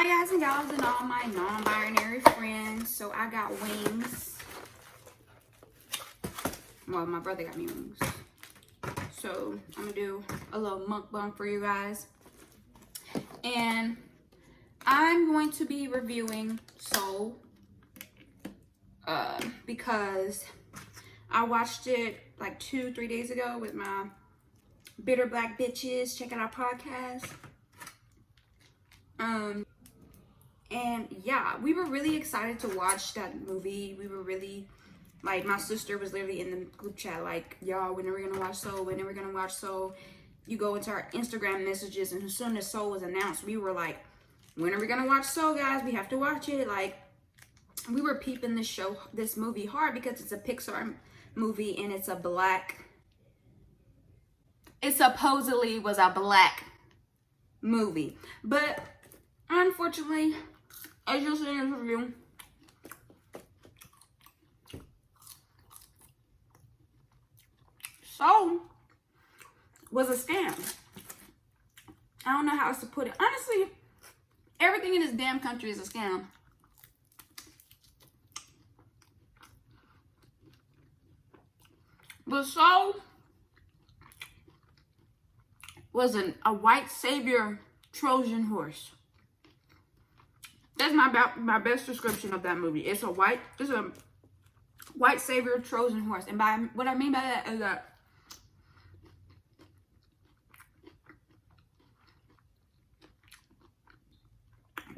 Hi guys and gals and all my non-binary friends. So I got wings. Well, my brother got me wings. So I'm gonna do a little mukbang for you guys. And I'm going to be reviewing Soul. Because I watched it like 2-3 days ago with my bitter black bitches. Check out our podcast. And yeah, we were really excited to watch that movie. We were really, like, my sister was literally in the group chat like, y'all, when are we gonna watch Soul? When are we gonna watch Soul? You go into our Instagram messages, and as soon as Soul was announced, we were like, when are we gonna watch Soul, guys? We have to watch it. Like, we were peeping this movie hard because it's a Pixar movie and it's a black, it supposedly was a black movie. But unfortunately, as you'll see in this review, Soul was a scam. I don't know how else to put it. Honestly, everything in this damn country is a scam. But Soul was a white savior Trojan horse. That's my best description of that movie. It's a white savior Trojan horse. And by what I mean by that is that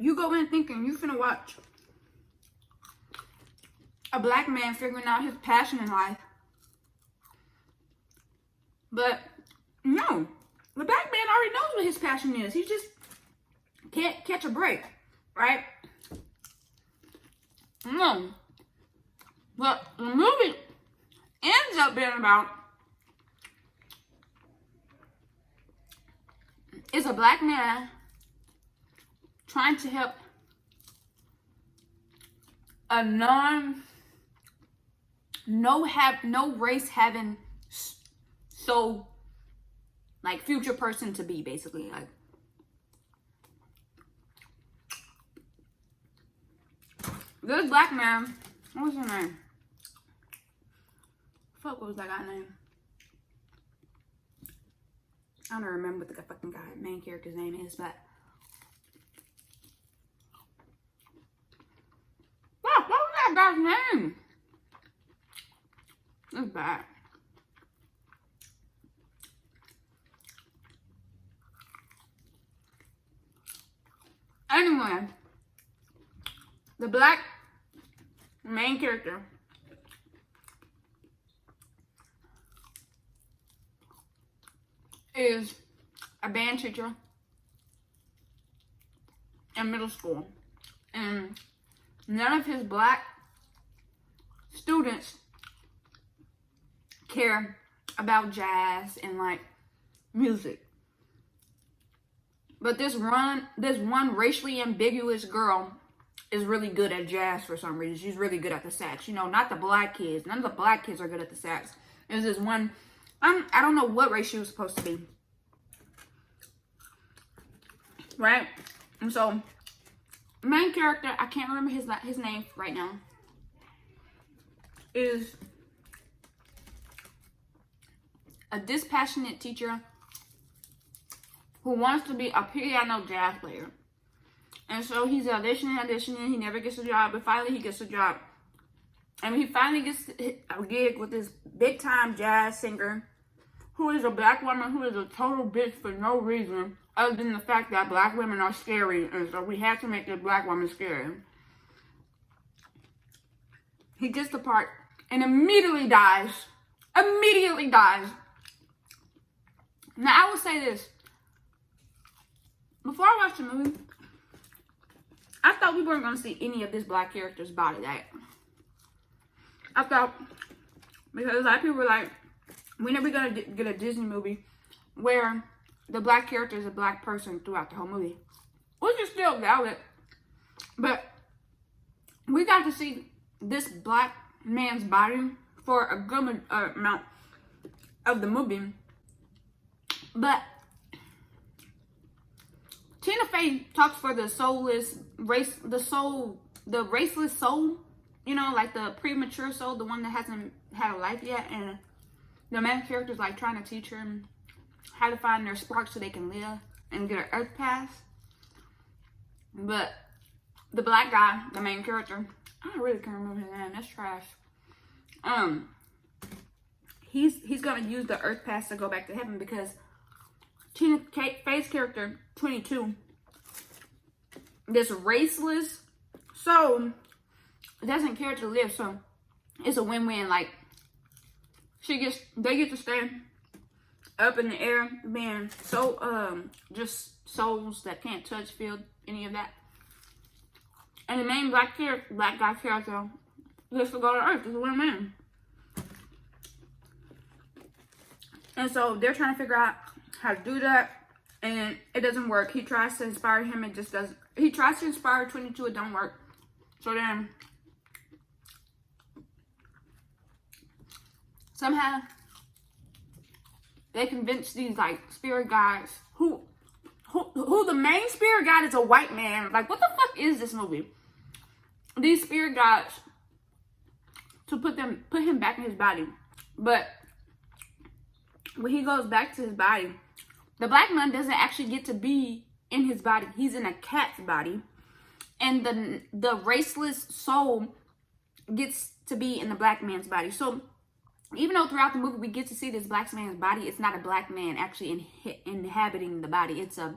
you go in thinking you're finna watch a black man figuring out his passion in life. But no, the black man already knows what his passion is. He just can't catch a break, right? No. But the movie ends up being about is a black man trying to help a no race having so like future person to be, basically. Like, this black man, what was his name? Fuck, what was that guy's name? I don't remember what the fucking main character's name is, but what was that guy's name? It's bad. Anyway, the black main character is a band teacher in middle school, and none of his black students care about jazz and like music. But this one racially ambiguous girl is really good at jazz for some reason. She's really good at the sax. You know, not the black kids. None of the black kids are good at the sax. There's this one, I don't know what race she was supposed to be. Right? And so, main character, I can't remember his name right now, is a dispassionate teacher who wants to be a piano jazz player. And so he's auditioning, he never gets a job, but finally he gets a job. And he finally gets a gig with this big time jazz singer who is a black woman who is a total bitch for no reason other than the fact that black women are scary, and so we had to make this black woman scary. He gets the part and immediately dies. Immediately dies. Now I will say this. Before I watched the movie, I thought we weren't going to see any of this black character's body. I thought, because a lot of people were like, when are we going to get a Disney movie where the black character is a black person throughout the whole movie? Which is still valid. But we got to see this black man's body for a good amount of the movie. But Tina Fey talks for the soulless race, the raceless soul, you know, like the premature soul, the one that hasn't had a life yet. And the main character's like trying to teach her how to find their spark so they can live and get an earth pass. But the black guy, the main character, I really can't remember his name. That's trash. He's gonna use the earth pass to go back to heaven because Tina Fey's character, 22, this raceless soul doesn't care to live, so it's a win-win. Like they get to stay up in the air, being so just souls that can't touch, feel any of that. And the main black guy character gets to go to Earth. It's a win-win. And so they're trying to figure out how to do that, and it doesn't work. He tries to inspire him, it just doesn't. He tries to inspire 22, it don't work. So then somehow they convince these like spirit guides who the main spirit guide is a white man. Like, what the fuck is this movie? These spirit guides to put him back in his body. But when he goes back to his body, the black man doesn't actually get to be in his body. He's in a cat's body. And the raceless soul gets to be in the black man's body. So even though throughout the movie we get to see this black man's body, it's not a black man actually inhabiting the body. It's a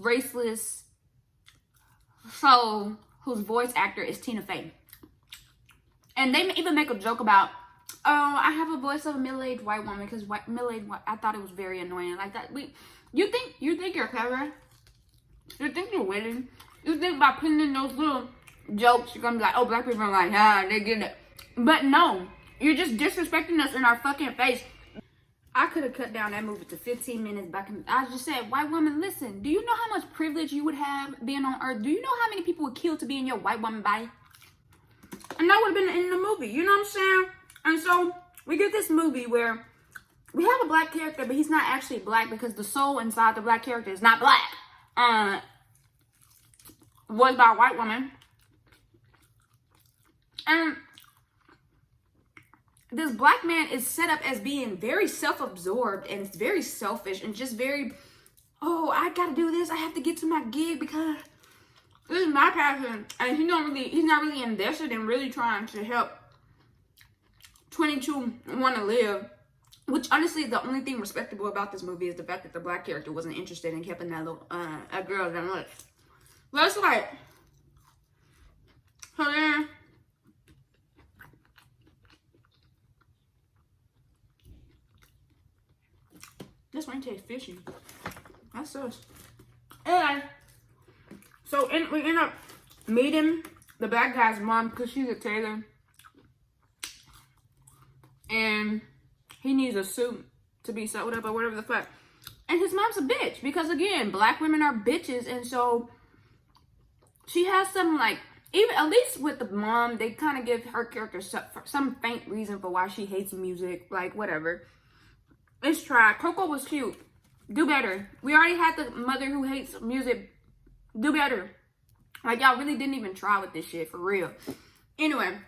raceless soul whose voice actor is Tina Fey. And they even make a joke about, oh, I have a voice of a middle-aged white woman because middle-aged white, I thought it was very annoying. Like that, you think you're clever? You think you're witty? You think by putting in those little jokes, you're gonna be like, oh, black people are like, ah, they get it. But no, you're just disrespecting us in our fucking face. I could have cut down that movie to 15 minutes back. I just said, white woman, listen, do you know how much privilege you would have being on Earth? Do you know how many people would kill to be in your white woman body? And that would have been in the movie, you know what I'm saying? And so we get this movie where we have a black character, but he's not actually black because the soul inside the black character is not black. Was by a white woman. And this black man is set up as being very self-absorbed and it's very selfish and just very, oh, I gotta do this. I have to get to my gig because this is my passion. And he's not really invested in really trying to help 22 want to live. Which honestly, the only thing respectable about this movie is the fact that the black character wasn't interested in helping that little a girl that much. But it's like, so then this one tastes fishy. That's sus. And so we end up meeting the black guy's mom because she's a tailor. And he needs a suit to be sewed up or whatever the fuck. And his mom's a bitch because, again, black women are bitches. And so she has some, like, even at least with the mom, they kind of give her character some faint reason for why she hates music. Like, whatever. Let's try. Coco was cute. Do better. We already had the mother who hates music. Do better. Like, y'all really didn't even try with this shit, for real. Anyway.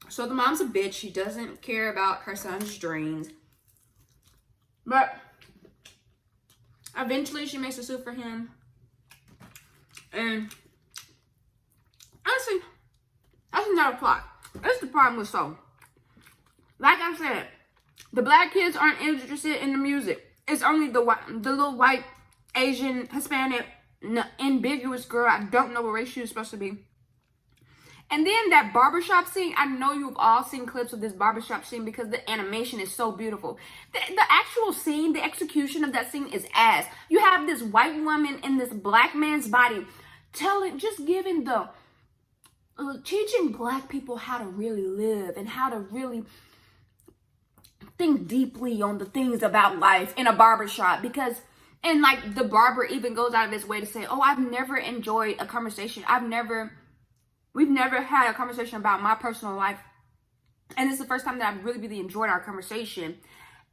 So the mom's a bitch. She doesn't care about her son's dreams. But eventually she makes a suit for him. And honestly, that's not a plot. That's the problem with Soul. Like I said, the black kids aren't interested in the music. It's only the little white, Asian, Hispanic, ambiguous girl. I don't know what race she was supposed to be. And then that barbershop scene, I know you've all seen clips of this barbershop scene because the animation is so beautiful. The actual scene, the execution of that scene is ass. You have this white woman in this black man's body teaching black people how to really live and how to really think deeply on the things about life in a barbershop. And like the barber even goes out of his way to say, oh, I've never enjoyed a conversation. We've never had a conversation about my personal life. And it's the first time that I've really enjoyed our conversation.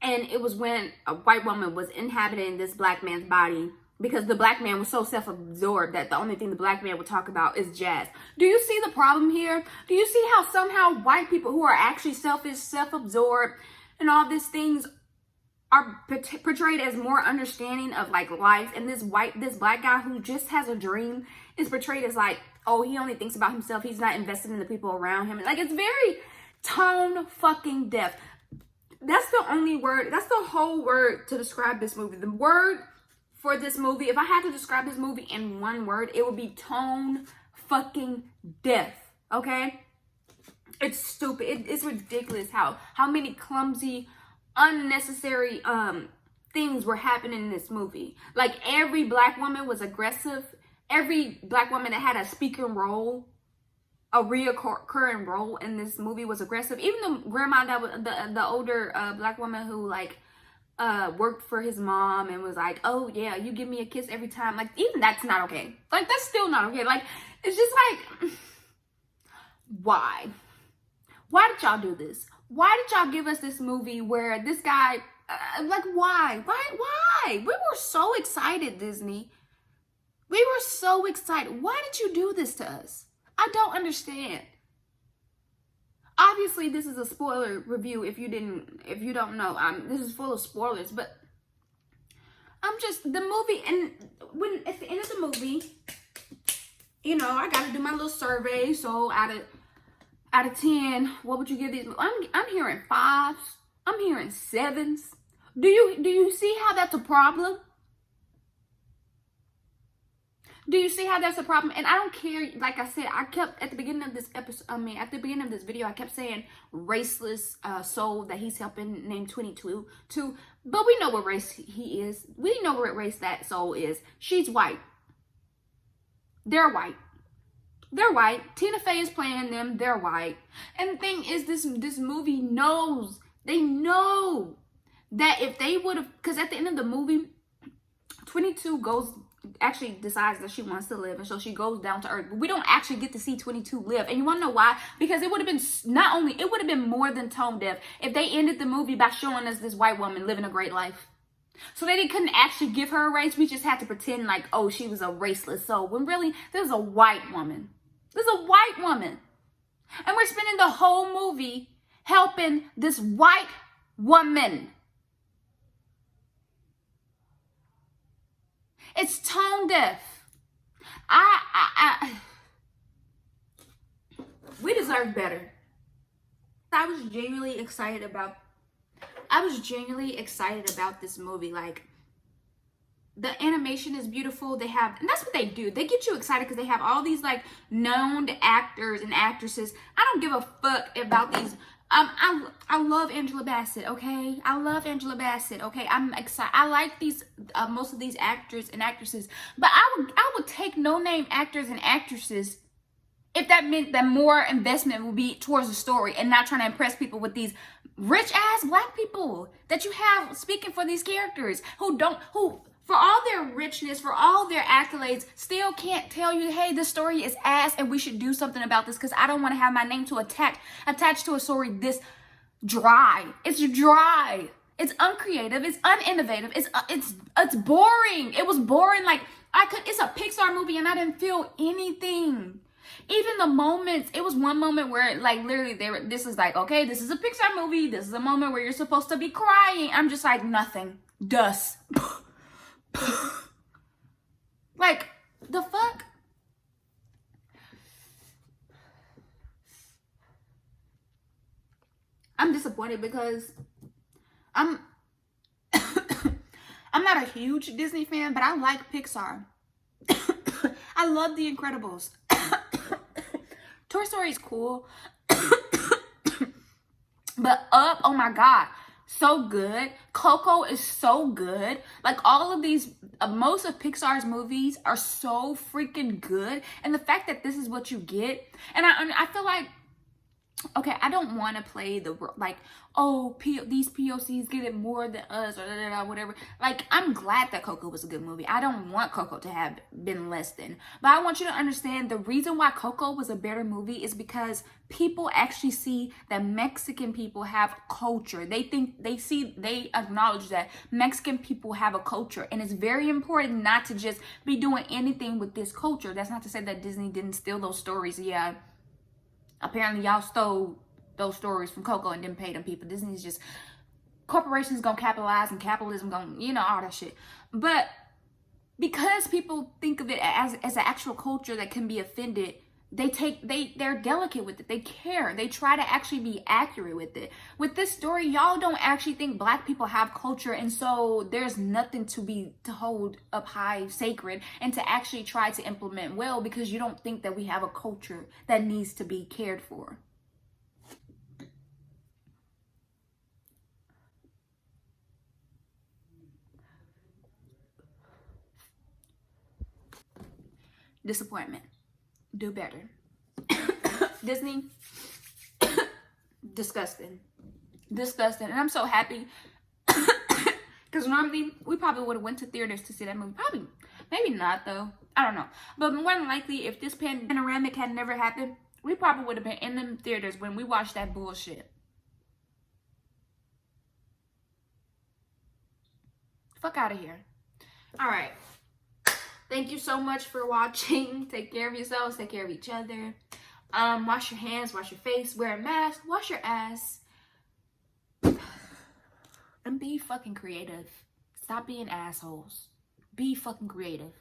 And it was when a white woman was inhabiting this black man's body. because the black man was so self-absorbed that the only thing the black man would talk about is jazz. Do you see the problem here? Do you see how somehow white people who are actually selfish, self-absorbed, and all these things are portrayed as more understanding of like life, and this black guy who just has a dream is portrayed as like, oh, he only thinks about himself, he's not invested in the people around him. Like, it's very tone fucking deaf. That's the only word, that's the whole word to describe this movie. The word for this movie, if I had to describe this movie in one word, it would be tone fucking deaf. Okay, it's stupid. It's ridiculous how many clumsy, unnecessary things were happening in this movie. Like, every black woman was aggressive. Every black woman that had a speaking role, a reoccurring role in this movie, was aggressive. Even the grandma that was the older black woman who like worked for his mom and was like, oh yeah, you give me a kiss every time. Like, even that's not okay. Like, that's still not okay. Like, it's just like, why did y'all do this? Why did y'all give us this movie where this guy, like, why? We were so excited, Disney. We were so excited. Why did you do this to us? I don't understand. Obviously, this is a spoiler review. If you don't know, this is full of spoilers. But the movie, and when at the end of the movie, you know, I got to do my little survey. So out of 10, what would you give these? I'm hearing 5s. I'm hearing 7s. Do you see how that's a problem? Do you see how that's a problem? And I don't care. Like I said, I kept at the beginning of this episode. At the beginning of this video, I kept saying raceless soul that he's helping, named 22. But we know what race he is. We know what race that soul is. She's white. They're white. They're white. Tina Fey is playing them. They're white. And the thing is, this movie knows. They know that if they would have, because at the end of the movie, 22 actually decides that she wants to live, and so she goes down to earth. But we don't actually get to see 22 live. And you want to know why? Because it would have been it would have been more than tone deaf if they ended the movie by showing us this white woman living a great life. So they couldn't actually give her a race. We just had to pretend like, oh, she was a raceless soul, when really there's a white woman. There's a white woman. And we're spending the whole movie helping this white woman. It's tone deaf. We deserve better. I was genuinely excited about this movie. Like, the animation is beautiful. And that's what they do. They get you excited because they have all these like known actors and actresses. I don't give a fuck about these. I love Angela Bassett, okay? I love Angela Bassett, okay? I'm excited. I like these most of these actors and actresses, but I would take no-name actors and actresses if that meant that more investment would be towards the story and not trying to impress people with these rich-ass black people that you have speaking for these characters who for all their richness, for all their accolades, still can't tell you, hey, this story is ass and we should do something about this, because I don't want to have my name attached to a story this dry. It's dry. It's uncreative. It's uninnovative. It's boring. It was boring. Like, it's a Pixar movie and I didn't feel anything. Even the moments, it was one moment where like literally this is like, okay, this is a Pixar movie. This is a moment where you're supposed to be crying. I'm just like, nothing. Dust. Like, the fuck? I'm disappointed because I'm not a huge Disney fan, but I like Pixar. I love The Incredibles. Toy Story is cool. But Up, oh my God, so good. Coco is so good. Like, all of these, most of Pixar's movies are so freaking good. And the fact that this is what you get, and I feel like okay, I don't want to play the, like, oh, these POCs get it more than us, or whatever. Like, I'm glad that Coco was a good movie. I don't want Coco to have been less than. But I want you to understand the reason why Coco was a better movie is because people actually see that Mexican people have culture. They acknowledge that Mexican people have a culture. And it's very important not to just be doing anything with this culture. That's not to say that Disney didn't steal those stories. Yeah. Apparently, y'all stole those stories from Coco and didn't pay them people. Disney's just, corporations gonna capitalize and capitalism gonna, you know, all that shit. But because people think of it as an actual culture that can be offended, they're delicate with it. They care. They try to actually be accurate with it. With this story, y'all don't actually think Black people have culture, and so there's nothing to hold up high, sacred, and to actually try to implement well, because you don't think that we have a culture that needs to be cared for. Disappointment. Do better. Disney, disgusting. And I'm so happy because normally we probably would have went to theaters to see that movie. Probably, maybe not though. I don't know. But more than likely, if this panoramic had never happened, we probably would have been in them theaters when we watched that bullshit. Fuck out of here. All right. Thank you so much for watching. Take care of yourselves. Take care of each other. Wash your hands, wash your face, wear a mask, wash your ass, and be fucking creative. Stop being assholes. Be fucking creative.